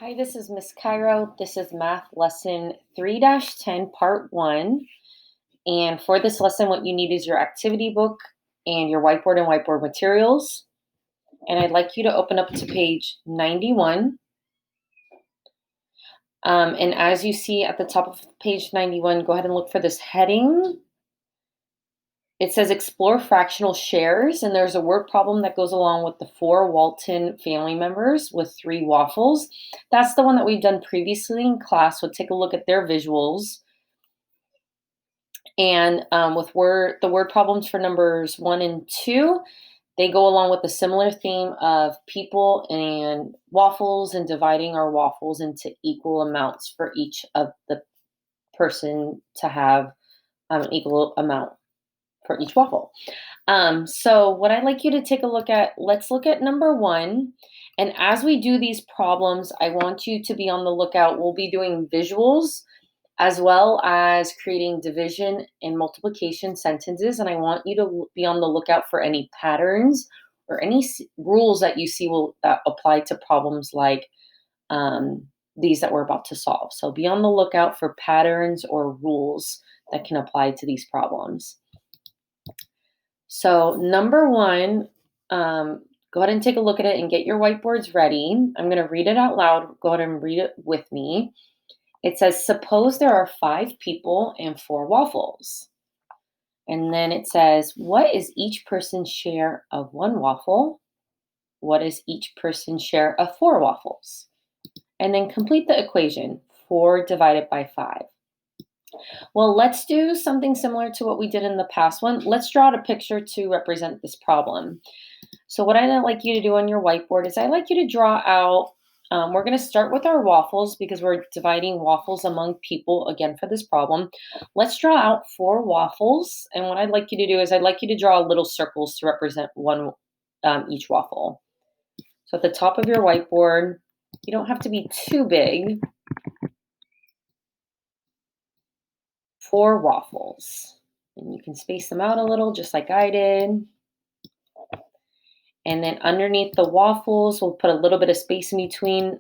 Hi, this is Miss Cairo. This is math lesson 3-10, part 1. And for this lesson, what you need is your activity book and your whiteboard and whiteboard materials. And I'd like you to open up to page 91. And as you see at the top of page 91, go ahead and look for this heading. It says explore fractional shares, and there's a word problem that goes along with the 4 Walton family members with 3 waffles. That's the one that we've done previously in class, so take a look at their visuals. And with the word problems for numbers 1 and 2, they go along with a similar theme of people and waffles and dividing our waffles into equal amounts for each of the person to have an equal amount for each waffle. So what I'd like you to take a look at, let's look at number 1. And as we do these problems, I want you to be on the lookout. We'll be doing visuals as well as creating division and multiplication sentences. And I want you to be on the lookout for any patterns or any rules that you see will apply to problems like these that we're about to solve. So be on the lookout for patterns or rules that can apply to these problems. So number 1, go ahead and take a look at it and get your whiteboards ready. I'm going to read it out loud. Go ahead and read it with me. It says, suppose there are 5 people and 4 waffles. And then it says, what is each person's share of 1 waffle? What is each person's share of 4 waffles? And then complete the equation, 4 divided by 5. Well, let's do something similar to what we did in the past one. Let's draw out a picture to represent this problem. So what I'd like you to do on your whiteboard is I'd like you to draw out, we're going to start with our waffles because we're dividing waffles among people again for this problem. Let's draw out 4 waffles. And what I'd like you to do is I'd like you to draw little circles to represent one each waffle. So at the top of your whiteboard, you don't have to be too big. 4 waffles. And you can space them out a little just like I did. And then underneath the waffles, we'll put a little bit of space in between.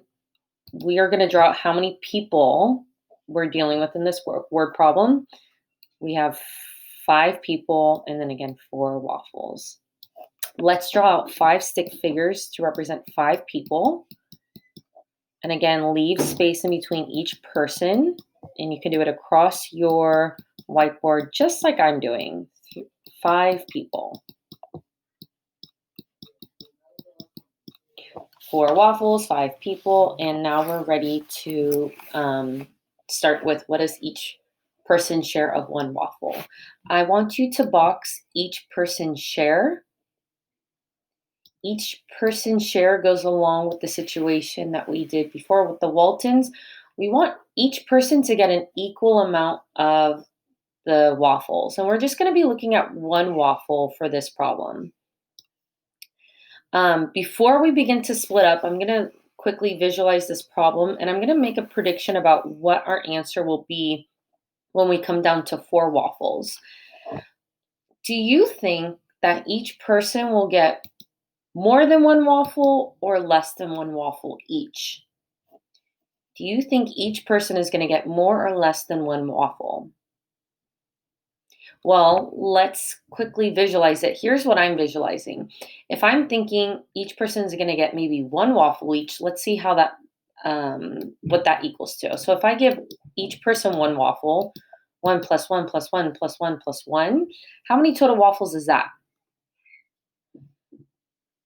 We are going to draw out how many people we're dealing with in this word problem. We have 5 people and then again 4 waffles. Let's draw out 5 stick figures to represent 5 people. And again, leave space in between each person. And you can do it across your whiteboard just like I'm doing. 5 people. 4 waffles, 5 people, and now we're ready to start with what is each person's share of 1 waffle. I want you to box each person's share. Each person's share goes along with the situation that we did before with the Waltons. We want each person to get an equal amount of the waffles, and we're just going to be looking at 1 waffle for this problem. Before we begin to split up, I'm going to quickly visualize this problem, and I'm going to make a prediction about what our answer will be when we come down to 4 waffles. Do you think that each person will get more than 1 waffle or less than 1 waffle each? Do you think each person is going to get more or less than 1 waffle? Well, let's quickly visualize it. Here's what I'm visualizing. If I'm thinking each person is going to get maybe 1 waffle each, let's see how that what that equals to. So if I give each person 1 waffle, 1 plus 1 plus 1 plus 1 plus 1, how many total waffles is that?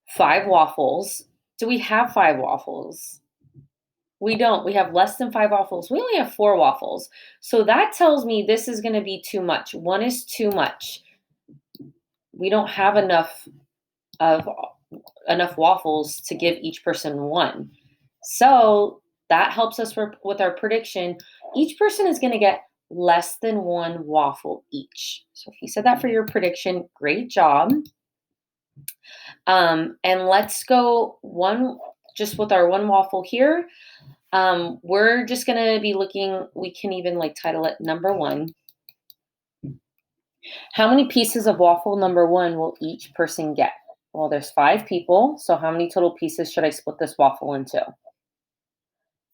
5 waffles. Do we have 5 waffles? We don't. We have less than 5 waffles. We only have 4 waffles. So that tells me this is going to be too much. 1 is too much. We don't have enough waffles to give each person 1. So that helps us with our prediction. Each person is going to get less than 1 waffle each. So if you said that for your prediction, great job. And let's go just with our 1 waffle here. We're just going to be looking, we can even title it number 1. How many pieces of waffle number 1 will each person get? Well, there's 5 people, so how many total pieces should I split this waffle into?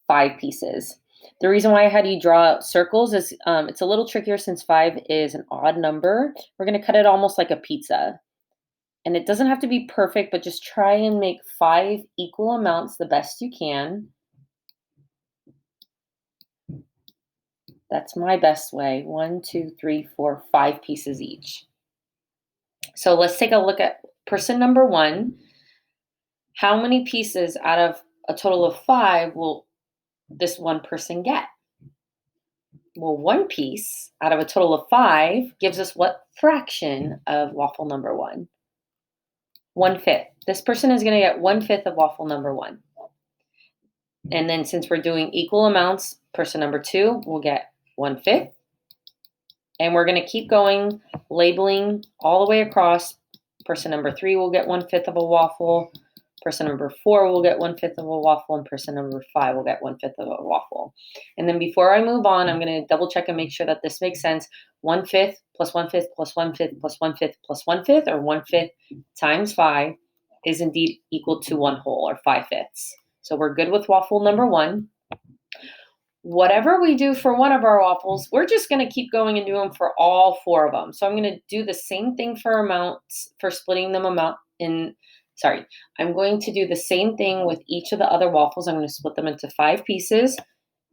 5 pieces. The reason why I had you draw circles is it's a little trickier since 5 is an odd number. We're going to cut it almost like a pizza. And it doesn't have to be perfect, but just try and make 5 equal amounts the best you can. That's my best way. 1, 2, 3, 4, 5 pieces each. So let's take a look at person number 1. How many pieces out of a total of 5 will this one person get? Well, 1 piece out of a total of 5 gives us what fraction of waffle number 1? 1/5. This person is going to get 1/5 of waffle number 1. And then since we're doing equal amounts, person number 2 will get 1/5. And we're going to keep going, labeling all the way across. Person number 3 will get 1/5 of a waffle. Person number 4 will get 1/5 of a waffle, and person number 5 will get 1/5 of a waffle. And then before I move on, I'm going to double check and make sure that this makes sense. 1/5 plus 1/5 plus 1/5 plus 1/5 plus 1/5, or 1/5 times 5 is indeed equal to 1 whole, or 5/5. So we're good with waffle number 1. Whatever we do for one of our waffles, we're just going to keep going and do them for all 4 of them. So I'm going to do the same thing for amounts, for splitting them I'm going to do the same thing with each of the other waffles. I'm going to split them into 5 pieces,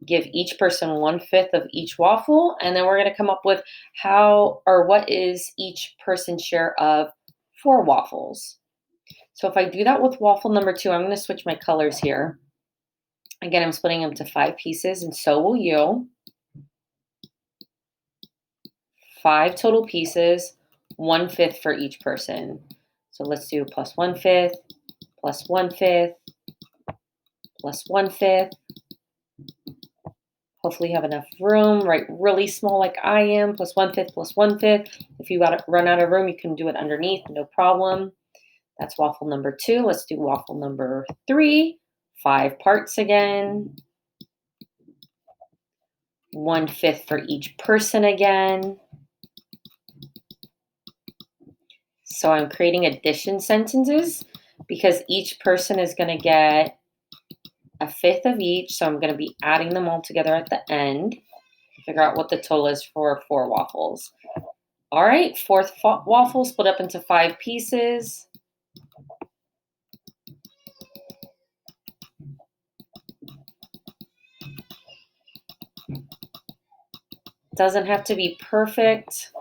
give each person 1/5 of each waffle, and then we're going to come up with what is each person's share of 4 waffles. So if I do that with waffle number 2, I'm going to switch my colors here. Again, I'm splitting them to 5 pieces, and so will you. 5 total pieces, 1/5 for each person. So let's do plus 1/5, plus 1/5, plus 1/5. Hopefully you have enough room, write really small like I am, plus 1/5, plus 1/5. If you run out of room, you can do it underneath, no problem. That's waffle number 2. Let's do waffle number 3. 5 parts again. 1/5 for each person again. So I'm creating addition sentences because each person is going to get 1/5 of each. So I'm going to be adding them all together at the end to figure out what the total is for 4 waffles. All right, 4th waffle split up into 5 pieces. Doesn't have to be perfect.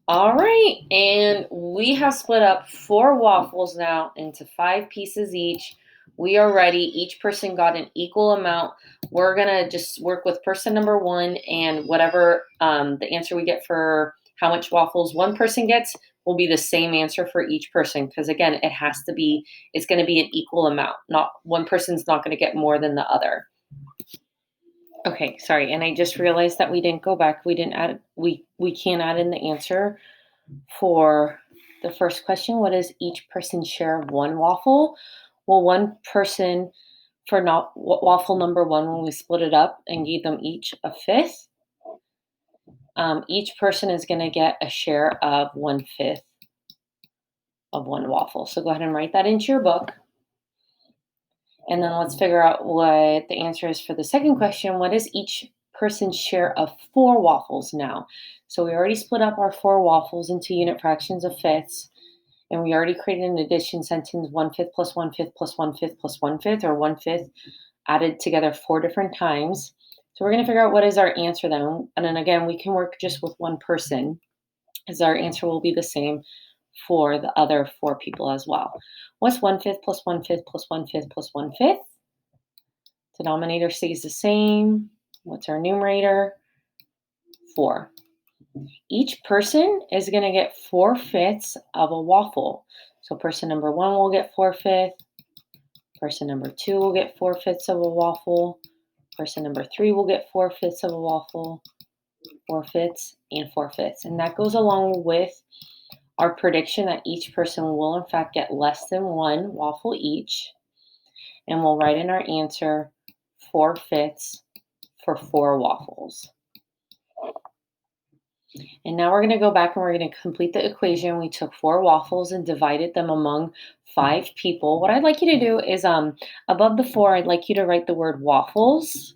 All right, and we have split up 4 waffles now into 5 pieces each. We are ready. Each person got an equal amount. We're going to just work with person number 1, and whatever the answer we get for how much waffles one person gets will be the same answer for each person, because again, it's going to be an equal amount. Not one person's not going to get more than the other. Okay, sorry, and I just realized that we didn't go back. We didn't add. We can't add in the answer for the first question. What is each person's share of 1 waffle? Well, one person for not waffle number 1, when we split it up and gave them each 1/5, each person is going to get a share of 1/5 of 1 waffle. So go ahead and write that into your book. And then let's figure out what the answer is for the second question. What is each person's share of 4 waffles now? So we already split up our 4 waffles into unit fractions of fifths. And we already created an addition sentence, 1/5 plus 1/5 plus 1/5 plus 1/5, or 1/5 added together 4 different times. So we're going to figure out what is our answer then. And then again, we can work just with one person, as our answer will be the same for the other 4 people as well. What's 1/5 plus 1/5 plus 1/5 plus 1/5? Denominator stays the same. What's our numerator? 4. Each person is going to get 4/5 of a waffle. So person number 1 will get 4/5. Person number 2 will get 4/5 of a waffle. Person number 3 will get 4/5 of a waffle. 4/5 and 4/5. And that goes along with our prediction that each person will in fact get less than 1 waffle each. And we'll write in our answer 4/5 for 4 waffles. And now we're going to go back and we're going to complete the equation. We took 4 waffles and divided them among 5 people. What I'd like you to do is above the 4, I'd like you to write the word waffles.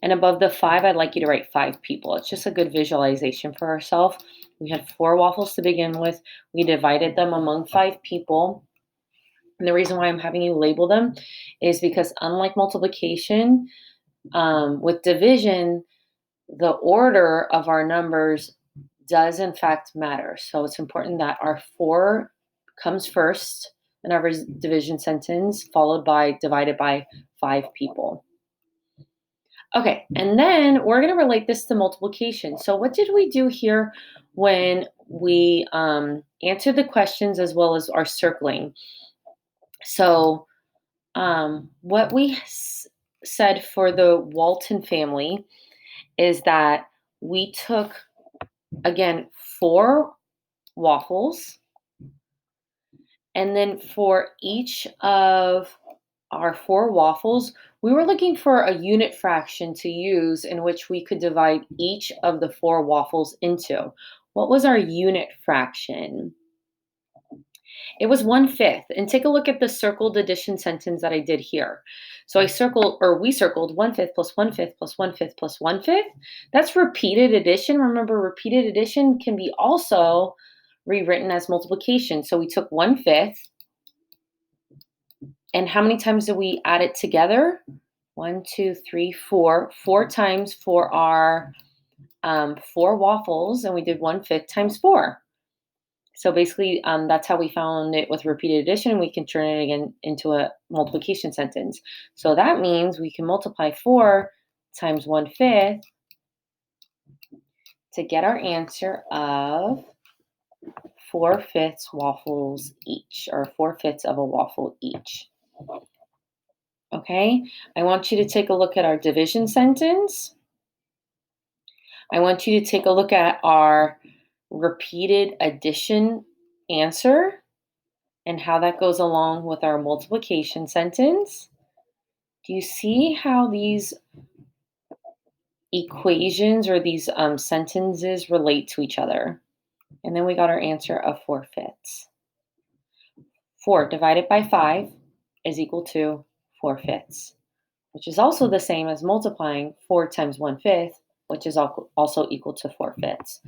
And above the 5, I'd like you to write 5 people. It's just a good visualization for ourselves. We had 4 waffles to begin with. We divided them among 5 people. And the reason why I'm having you label them is because unlike multiplication, with division, the order of our numbers does in fact matter. So it's important that our 4 comes first in our division sentence, followed by divided by 5 people. Okay, and then we're going to relate this to multiplication. So what did we do here when we answered the questions as well as our circling? So what we said for the Walton family is that we took, again, 4 waffles, and then for each of our 4 waffles, we were looking for a unit fraction to use in which we could divide each of the 4 waffles into. What was our unit fraction? It was 1/5. And take a look at the circled addition sentence that I did here. So we circled 1/5 plus 1/5 plus 1/5 plus 1/5. That's repeated addition. Remember, repeated addition can be also rewritten as multiplication. So we took 1/5. And how many times did we add it together? 1, 2, 3, 4. 4 times for our 4 waffles, and we did 1/5 times 4. So basically, that's how we found it with repeated addition. We can turn it again into a multiplication sentence. So that means we can multiply 4 times 1/5 to get our answer of 4/5 waffles each, or 4/5 of a waffle each. Okay, I want you to take a look at our division sentence. I want you to take a look at our repeated addition answer and how that goes along with our multiplication sentence. Do you see how these equations or these sentences relate to each other? And then we got our answer of 4/5. 4 divided by 5 is equal to 4/5, which is also the same as multiplying 4 times 1/5, which is also equal to 4/5.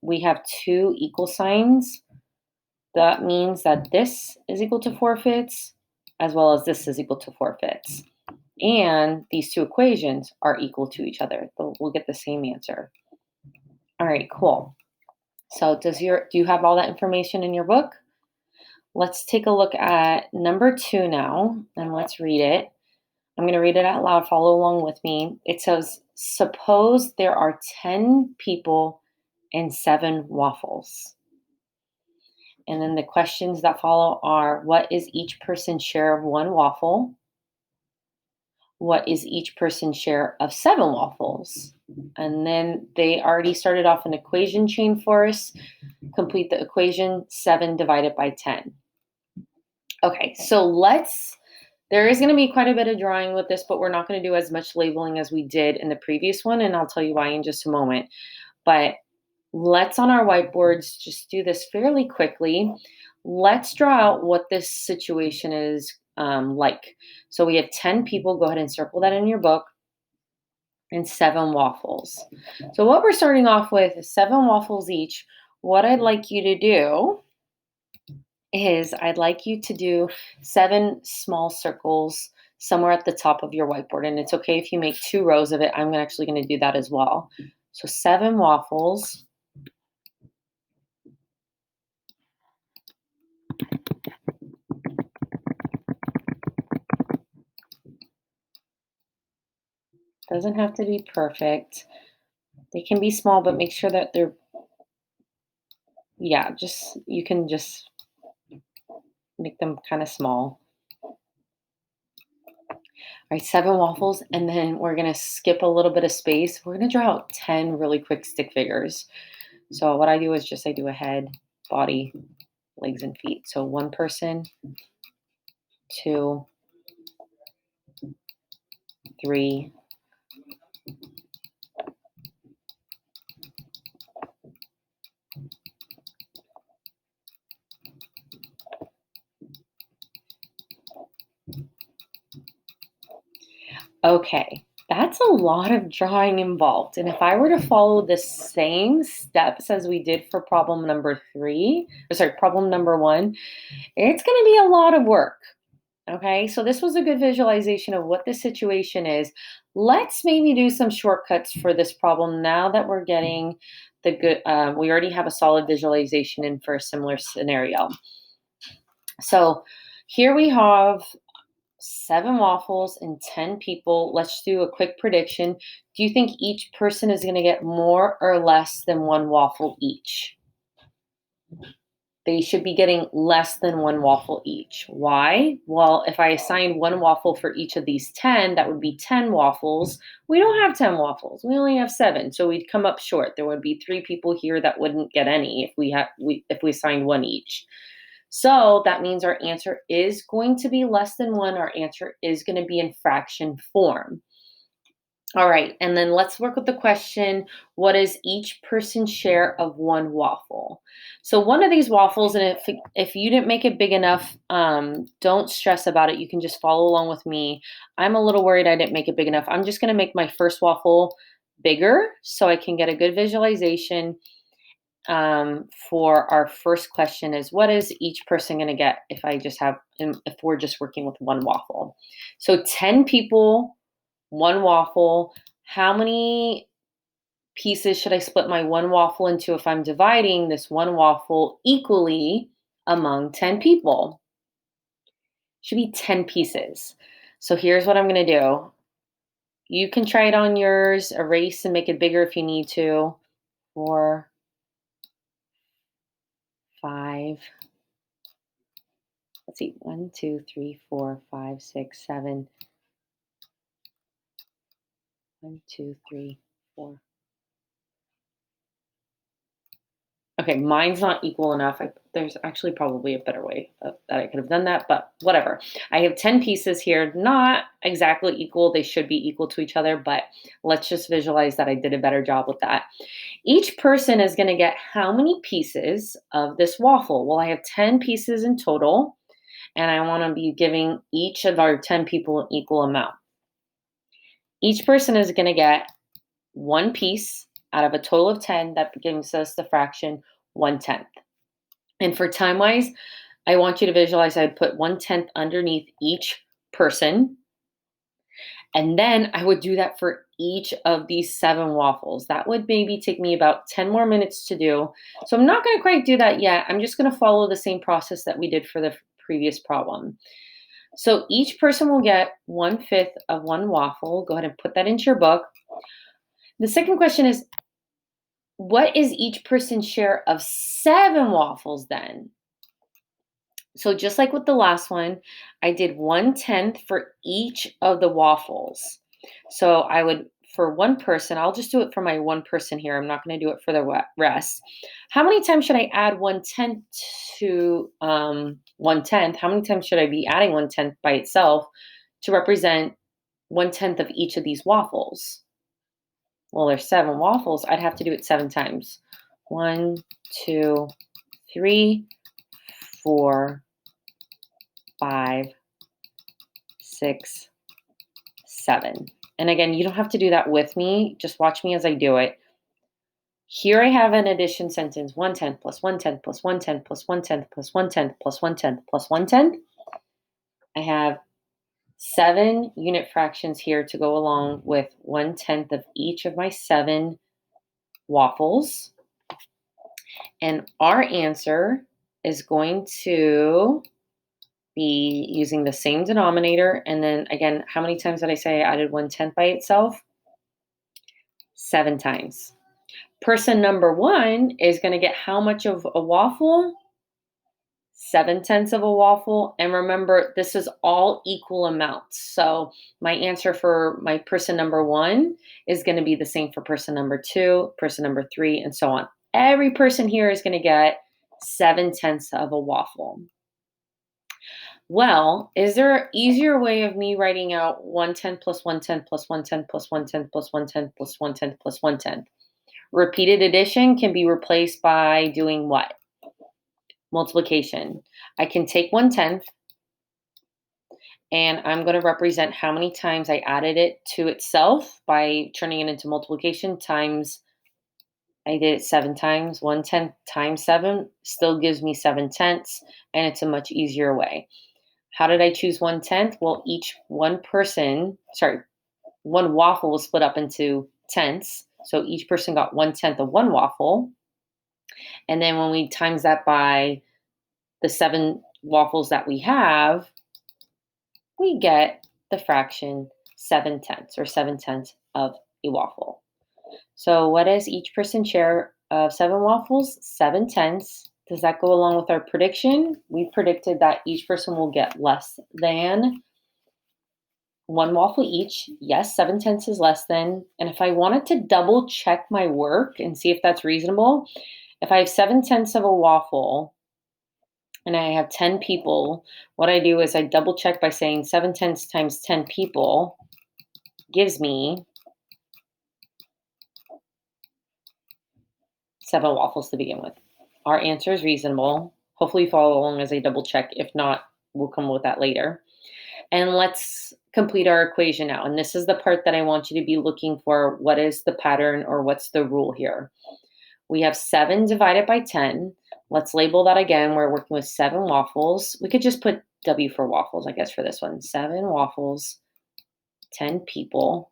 We have 2 equal signs. That means that this is equal to 4/5, as well as this is equal to 4/5. And these 2 equations are equal to each other. So we'll get the same answer. All right, cool. So do you have all that information in your book? Let's take a look at number 2 now, and let's read it. I'm going to read it out loud. Follow along with me. It says, suppose there are 10 people and 7 waffles. And then the questions that follow are, what is each person's share of 1 waffle? What is each person's share of 7 waffles? And then they already started off an equation chain for us. Complete the equation, 7 divided by 10. Okay, so there is going to be quite a bit of drawing with this, but we're not going to do as much labeling as we did in the previous one, and I'll tell you why in just a moment. But let's, on our whiteboards, just do this fairly quickly. Let's draw out what this situation is like. So we have 10 people. Go ahead and circle that in your book. And 7 waffles. So what we're starting off with is 7 waffles each. What I'd like you to do is I'd like you to do 7 small circles somewhere at the top of your whiteboard. And it's okay if you make 2 rows of it. I'm actually going to do that as well. So 7 waffles. Doesn't have to be perfect. They can be small, but make sure that they're, you can just make them kind of small. All right, 7 waffles, and then we're gonna skip a little bit of space. We're gonna draw out 10 really quick stick figures. So what I do is I do a head, body, legs, and feet. So 1 person, 2, 3, Okay, that's a lot of drawing involved. And if I were to follow the same steps as we did for problem number three, or sorry, problem number one, it's going to be a lot of work. Okay, so this was a good visualization of what the situation is. Let's maybe do some shortcuts for this problem now that we're getting the good, we already have a solid visualization in for a similar scenario. So here we have 7 waffles and 10 people. Let's do a quick prediction. Do you think each person is going to get more or less than 1 waffle each? They should be getting less than 1 waffle each. Why? Well, if I assign 1 waffle for each of these 10, that would be 10 waffles. We don't have 10 waffles. We only have 7. So we'd come up short. There would be 3 people here that wouldn't get any if we assigned 1 each. So that means our answer is going to be less than 1. Our answer is going to be in fraction form. All right, and then let's work with the question, what is each person's share of 1 waffle? So one of these waffles, and if you didn't make it big enough, don't stress about it. You can just follow along with me. I'm a little worried I didn't make it big enough. I'm just going to make my first waffle bigger so I can get a good visualization for our first question is what is each person going to get if we're just working with 1 waffle? So 10 people, 1 waffle. How many pieces should I split my 1 waffle into if I'm dividing this 1 waffle equally among 10 people? Should be 10 pieces. So here's what I'm going to do. You can try it on yours, erase and make it bigger if you need to. 4, 5. Let's see. 1, 2, 3, 4, 5, 6, 7. 1, 2, 3, 4. Okay, mine's not equal enough. There's actually probably a better way that I could have done that, but whatever. I have 10 pieces here, not exactly equal. They should be equal to each other, but let's just visualize that I did a better job with that. Each person is going to get how many pieces of this waffle? Well, I have 10 pieces in total, and I want to be giving each of our 10 people an equal amount. Each person is going to get 1 piece out of a total of 10. That gives us the fraction 1/10. And for time wise, I want you to visualize I'd put 1/10 underneath each person. And then I would do that for each of these 7 waffles. That would maybe take me about 10 more minutes to do. So I'm not going to quite do that yet. I'm just going to follow the same process that we did for the previous problem. So each person will get 1/5 of 1 waffle. Go ahead and put that into your book. The second question is, what is each person's share of 7 waffles then? So just like with the last one, I did 1/10 for each of the waffles. So I would, for one person, I'll just do it for my one person here. I'm not going to do it for the rest. How many times should I add 1/10 to 1/10? How many times should I be adding 1/10 by itself to represent 1/10 of each of these waffles? Well, there's 7 waffles. I'd have to do it 7 times. 1, 2, 3, 4, 5, 6, 7. And again, you don't have to do that with me. Just watch me as I do it. Here I have an addition sentence: 1/10 plus 1/10 plus 1/10 plus 1/10 plus 1/10 plus 1/10 plus 1/10. I have 7 unit fractions here to go along with 1/10 of each of my 7 waffles. And our answer is going to be using the same denominator. And then again, how many times did I say I added 1/10 by itself? 7 times. Person number 1 is going to get how much of a waffle? 7/10 of a waffle. And remember, this is all equal amounts. So my answer for my person number 1 is going to be the same for person number 2, person number 3, and so on. Every person here is going to get 7/10 of a waffle. Well, is there an easier way of me writing out 1/10 plus 1/10 plus 1/10 plus 1/10 plus 1/10 plus 1/10 plus 1/10? Repeated addition can be replaced by doing what? Multiplication. I can take 1/10 and I'm going to represent how many times I added it to itself by turning it into multiplication times. I did it 7 times. 1/10 times 7 still gives me 7/10, and it's a much easier way. How did I choose 1/10? Well, one waffle was split up into tenths. So each person got 1/10 of one waffle. And then when we times that by the 7 waffles that we have, we get the fraction 7/10 or 7/10 of a waffle. So what is each person share of 7 waffles? 7/10. Does that go along with our prediction? We predicted that each person will get less than 1 waffle each. Yes, 7/10 is less than. And if I wanted to double check my work and see if that's reasonable, if I have 7/10 of a waffle and I have 10 people, what I do is I double check by saying 7/10 times 10 people gives me 7 waffles to begin with. Our answer is reasonable. Hopefully, you follow along as I double check. If not, we'll come with that later. And let's complete our equation now. And this is the part that I want you to be looking for. What is the pattern or what's the rule here? We have 7 divided by 10. Let's label that again. We're working with 7 waffles. We could just put W for waffles, I guess, for this one. 7 waffles, 10 people,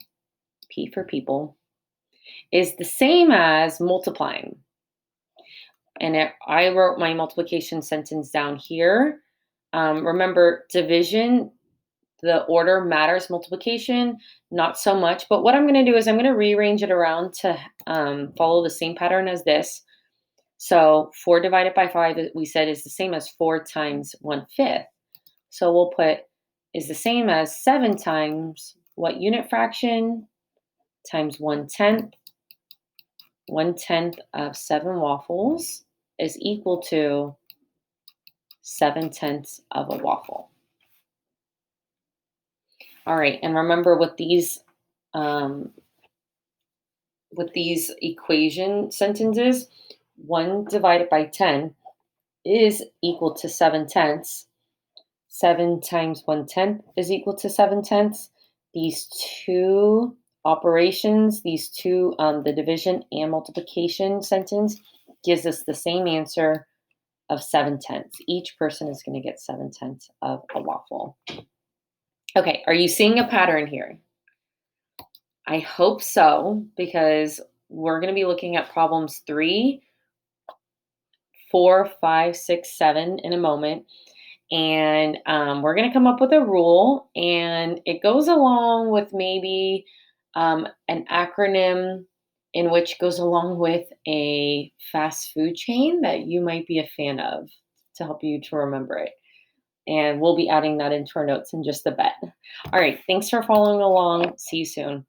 P for people, is the same as multiplying. And I wrote my multiplication sentence down here. Remember, division, the order matters. Multiplication, not so much. But what I'm going to do is I'm going to rearrange it around to follow the same pattern as this. So 4 divided by 5, we said, is the same as 4 times 1/5. So we'll put is the same as 7 times what unit fraction? Times 1/10. 1/10 of 7 waffles is equal to 7/10 of a waffle. All right, and remember um, with these equation sentences, 1 divided by 10 is equal to 7/10. 7 times 1/10 is equal to 7/10. These two operations, the division and multiplication sentence, gives us the same answer of 7/10. Each person is going to get 7/10 of a waffle. Okay, are you seeing a pattern here? I hope so, because we're going to be looking at problems 3, 4, 5, 6, 7 in a moment. And we're going to come up with a rule, and it goes along with maybe an acronym in which goes along with a fast food chain that you might be a fan of to help you to remember it. And we'll be adding that into our notes in just a bit. All right, thanks for following along. See you soon.